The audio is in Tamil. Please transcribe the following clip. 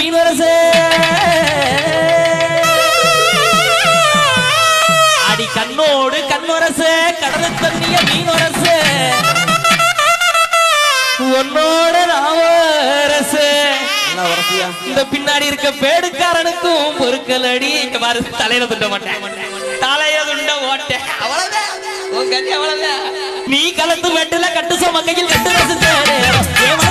மீன் வரசு அடி கண்ணோடு கண்வரசு கடல் தண்ணிய மீன் வரசு உன்னோட ராமரசு இந்த பின்னாடி இருக்க பேடுக்காரனுக்கும் பொருட்கள் அடி இங்க பாரு தலையில துண்ட மாட்டேன் தலைய துண்ட மாட்டேன் அவ்வளவுதான் உன் கல்வி அவ்வளவுதான் நீ கலந்து வெட்டுல கட்டு சோ மங்கையில் கட்டு ரசிச்சேன்